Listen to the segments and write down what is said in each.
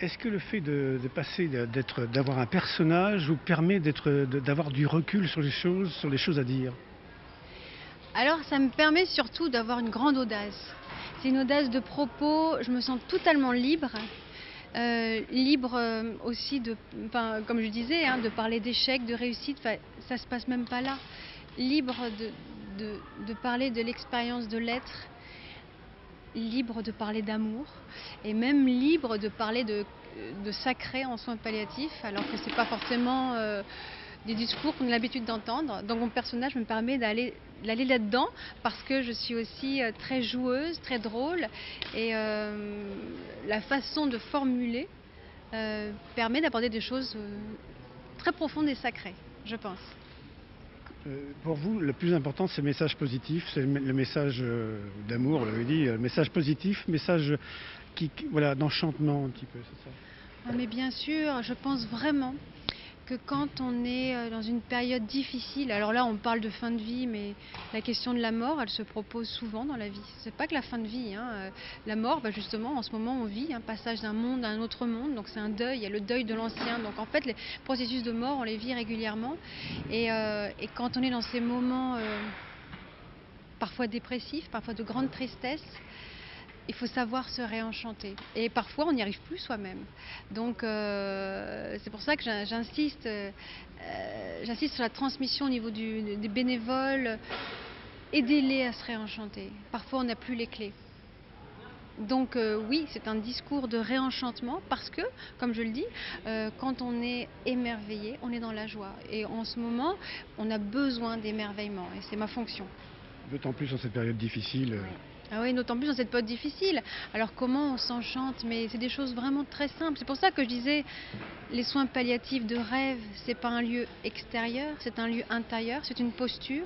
Est-ce que le fait de passer, d'avoir un personnage vous permet d'avoir du recul sur les choses à dire? Alors ça me permet surtout d'avoir une grande audace. C'est une audace de propos, je me sens totalement libre. Libre aussi enfin, comme je disais, hein, de parler d'échecs, de réussite, enfin, ça se passe même pas là. Libre de parler de l'expérience de l'être, libre de parler d'amour, et même libre de parler de sacré en soins palliatifs, alors que c'est pas forcément des discours qu'on a l'habitude d'entendre. Donc mon personnage me permet d'aller là-dedans, parce que je suis aussi très joueuse, très drôle, et la façon de formuler permet d'aborder des choses très profondes et sacrées, je pense. Pour vous, le plus important, c'est le message positif, c'est le message d'amour, vous l'avez dit, le message positif, message voilà, d'enchantement un petit peu, c'est ça? Ah, mais bien sûr, je pense vraiment que quand on est dans une période difficile, alors là on parle de fin de vie, mais la question de la mort, elle se propose souvent dans la vie. C'est pas que la fin de vie, hein. La mort, bah justement, en ce moment on vit un passage d'un monde à un autre monde, donc c'est un deuil, il y a le deuil de l'ancien. Donc en fait, les processus de mort, on les vit régulièrement. Et quand on est dans ces moments parfois dépressifs, parfois de grande tristesse, il faut savoir se réenchanter. Et parfois, on n'y arrive plus soi-même. Donc, c'est pour ça que j'insiste sur la transmission au niveau des bénévoles. Aidez-les à se réenchanter. Parfois, on n'a plus les clés. Donc oui, c'est un discours de réenchantement, parce que, comme je le dis, quand on est émerveillé, on est dans la joie. Et en ce moment, on a besoin d'émerveillement. Et c'est ma fonction. D'autant plus en cette période difficile. Oui. Ah oui, d'autant plus dans cette période difficile. Alors comment on s'enchante? Mais c'est des choses vraiment très simples. C'est pour ça que je disais, les soins palliatifs de rêve, c'est pas un lieu extérieur, c'est un lieu intérieur, c'est une posture.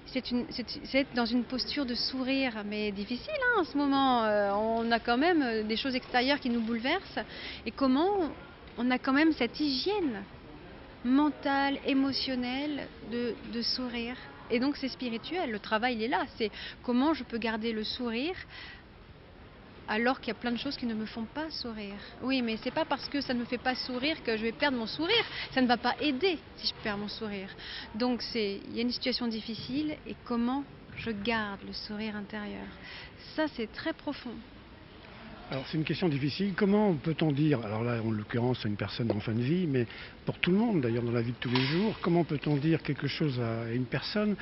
C'est être dans une posture de sourire, mais difficile hein, en ce moment. On a quand même des choses extérieures qui nous bouleversent. Et comment on a quand même cette hygiène mentale, émotionnelle de sourire. Et donc c'est spirituel, le travail il est là. C'est comment je peux garder le sourire alors qu'il y a plein de choses qui ne me font pas sourire. Oui, mais c'est pas parce que ça ne me fait pas sourire que je vais perdre mon sourire. Ça ne va pas aider si je perds mon sourire. Donc il y a une situation difficile, et comment je garde le sourire intérieur. Ça c'est très profond. Alors c'est une question difficile. Comment peut-on dire, alors là en l'occurrence à une personne en fin de vie, mais pour tout le monde d'ailleurs dans la vie de tous les jours, comment peut-on dire quelque chose à une personne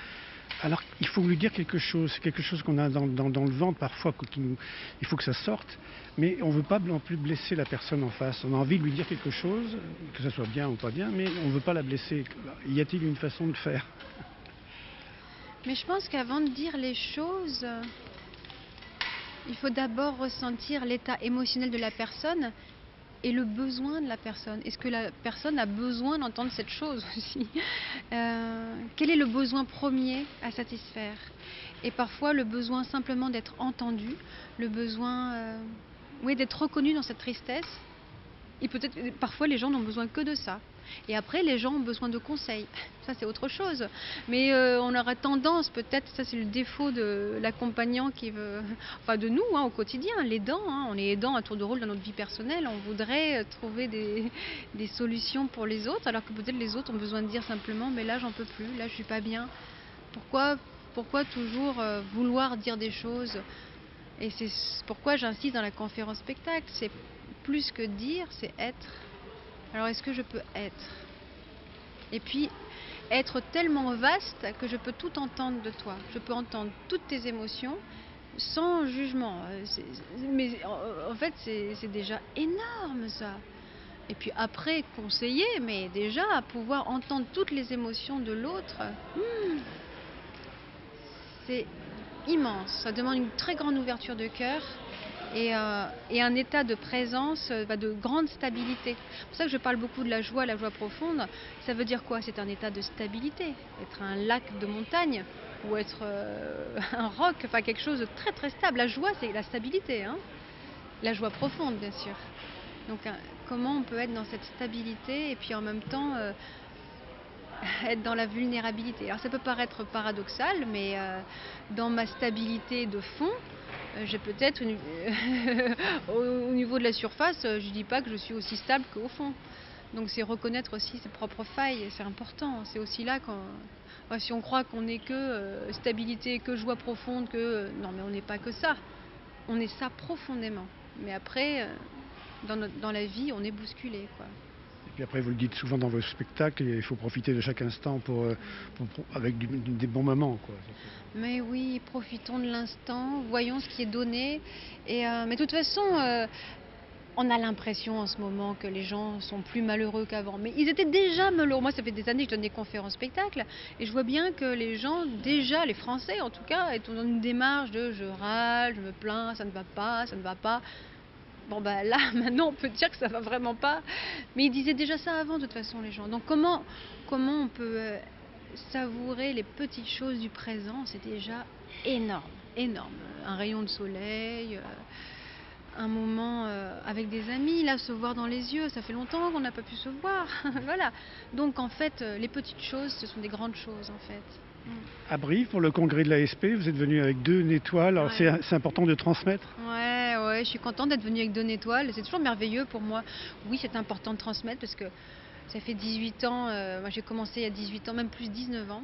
alors qu'il faut lui dire quelque chose, c'est quelque chose qu'on a dans le ventre parfois, il faut que ça sorte, mais on ne veut pas non plus blesser la personne en face. On a envie de lui dire quelque chose, que ça soit bien ou pas bien, mais on ne veut pas la blesser. Y a-t-il une façon de faire? Mais je pense qu'avant de dire les choses, il faut d'abord ressentir l'état émotionnel de la personne et le besoin de la personne. Est-ce que la personne a besoin d'entendre cette chose aussi? Quel est le besoin premier à satisfaire? Et parfois le besoin simplement d'être entendu, le besoin oui, d'être reconnu dans cette tristesse. Et peut-être parfois les gens n'ont besoin que de ça. Et après les gens ont besoin de conseils. Ça c'est autre chose. Mais on aura tendance, peut-être, ça c'est le défaut de l'accompagnant qui veut, enfin de nous hein, au quotidien, l'aidant. Hein, on est aidant à tour de rôle dans notre vie personnelle. On voudrait trouver des solutions pour les autres, alors que peut-être les autres ont besoin de dire simplement, mais là j'en peux plus, là je suis pas bien. Pourquoi toujours vouloir dire des choses? Et c'est pourquoi j'insiste dans la conférence spectacle. C'est plus que dire, c'est être. Alors est-ce que je peux être? Et puis être tellement vaste que je peux tout entendre de toi. Je peux entendre toutes tes émotions sans jugement. Mais en fait c'est déjà énorme ça. Et puis après conseiller, mais déjà pouvoir entendre toutes les émotions de l'autre, c'est immense. Ça demande une très grande ouverture de cœur et un état de présence, de grande stabilité. C'est pour ça que je parle beaucoup de la joie profonde. Ça veut dire quoi? C'est un état de stabilité. Être un lac de montagne ou être un roc, enfin quelque chose de très très stable. La joie, c'est la stabilité, hein. La joie profonde, bien sûr. Donc comment on peut être dans cette stabilité et puis en même temps être dans la vulnérabilité. Alors ça peut paraître paradoxal, mais dans ma stabilité de fond, J'ai peut-être au niveau de la surface, je dis pas que je suis aussi stable qu'au fond. Donc c'est reconnaître aussi ses propres failles, c'est important. C'est aussi là quand si on croit qu'on n'est que, stabilité, que joie profonde, non mais on n'est pas que ça. On est ça profondément. Mais après, dans la vie, on est bousculé, quoi. Et puis après, vous le dites souvent dans vos spectacles, il faut profiter de chaque instant avec des bons moments, quoi. Mais oui, profitons de l'instant, voyons ce qui est donné. Mais de toute façon, on a l'impression en ce moment que les gens sont plus malheureux qu'avant. Mais ils étaient déjà malheureux. Moi, ça fait des années que je donne des conférences spectacles. Et je vois bien que les gens, déjà, les Français en tout cas, sont dans une démarche de je râle, je me plains, ça ne va pas, ça ne va pas. Bon, bah là, maintenant, on peut dire que ça va vraiment pas. Mais ils disaient déjà ça avant, de toute façon, les gens. Donc, comment on peut savourer les petites choses du présent? C'est déjà énorme, énorme. Un rayon de soleil. Un moment avec des amis, là, se voir dans les yeux, ça fait longtemps qu'on n'a pas pu se voir. Voilà. Donc en fait, les petites choses, ce sont des grandes choses en fait. À Brive, pour le congrès de l'ASP, vous êtes venu avec 2 étoiles. Alors Ouais. c'est important de transmettre. Ouais, je suis contente d'être venue avec 2 étoiles. C'est toujours merveilleux pour moi. Oui, c'est important de transmettre parce que ça fait 18 ans, moi j'ai commencé il y a 18 ans, même plus 19 ans.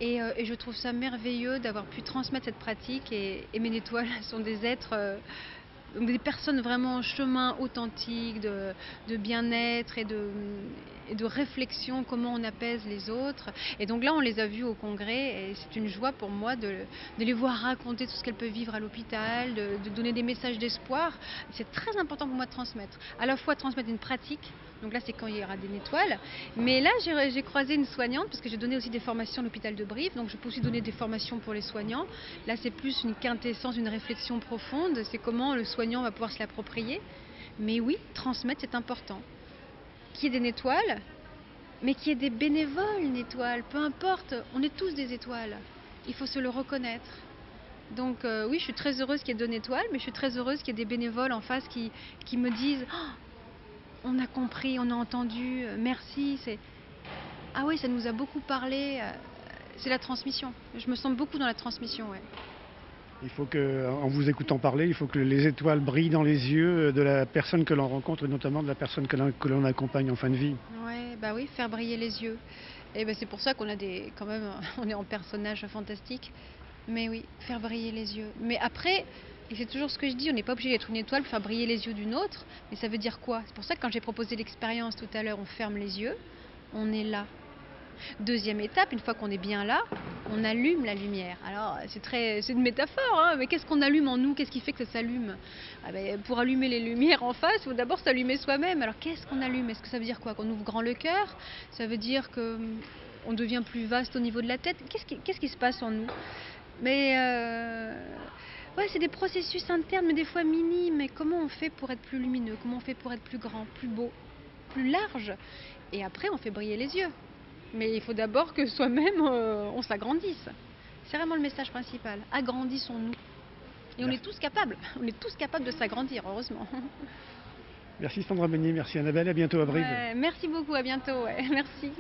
Et je trouve ça merveilleux d'avoir pu transmettre cette pratique. Et mes étoiles sont des êtres des personnes vraiment en chemin authentique, de bien-être et de réflexion, comment on apaise les autres. Et donc là, on les a vus au congrès et c'est une joie pour moi de les voir raconter tout ce qu'elles peuvent vivre à l'hôpital, de donner des messages d'espoir. C'est très important pour moi de transmettre. À la fois transmettre une pratique, donc là c'est quand il y aura des étoiles, mais là j'ai croisé une soignante parce que j'ai donné aussi des formations à l'hôpital de Brive, donc je peux aussi donner des formations pour les soignants. Là c'est plus une quintessence, une réflexion profonde, c'est comment le soignant va pouvoir se l'approprier. Mais oui, transmettre c'est important. Qu'il y ait des étoiles, mais qu'il y ait des bénévoles, une étoile, peu importe, on est tous des étoiles. Il faut se le reconnaître. Donc oui, je suis très heureuse qu'il y ait 2 étoiles, mais je suis très heureuse qu'il y ait des bénévoles en face qui me disent oh, on a compris, on a entendu, merci. Ah oui, ça nous a beaucoup parlé. C'est la transmission. Je me sens beaucoup dans la transmission, ouais. Il faut que, en vous écoutant parler, il faut que les étoiles brillent dans les yeux de la personne que l'on rencontre, et notamment de la personne que l'on accompagne en fin de vie. Ouais, bah oui, faire briller les yeux. Et ben c'est pour ça qu'on a quand même, on est en personnage fantastique. Mais oui, faire briller les yeux. Mais après, et c'est toujours ce que je dis, on n'est pas obligé d'être une étoile pour faire briller les yeux d'une autre. Mais ça veut dire quoi? C'est pour ça que quand j'ai proposé l'expérience tout à l'heure, on ferme les yeux, on est là. Deuxième étape, une fois qu'on est bien là, on allume la lumière. Alors c'est une métaphore, hein, mais qu'est-ce qu'on allume en nous? Qu'est-ce qui fait que ça s'allume? Pour allumer les lumières en face, il faut d'abord s'allumer soi-même. Alors qu'est-ce qu'on allume? Est-ce que ça veut dire quoi? Qu'on ouvre grand le cœur? Ça veut dire qu'on devient plus vaste au niveau de la tête? Qu'est-ce qui se passe en nous? Mais ouais, c'est des processus internes, mais des fois minimes. Mais comment on fait pour être plus lumineux? Comment on fait pour être plus grand, plus beau, plus large? Et après, on fait briller les yeux. Mais il faut d'abord que soi-même, on s'agrandisse. C'est vraiment le message principal. Agrandissons-nous. Et on est tous capables. On est tous capables de s'agrandir, heureusement. Merci Sandra Meunier, merci Annabelle, à bientôt à Brive. Ouais, merci beaucoup, à bientôt. Ouais, merci.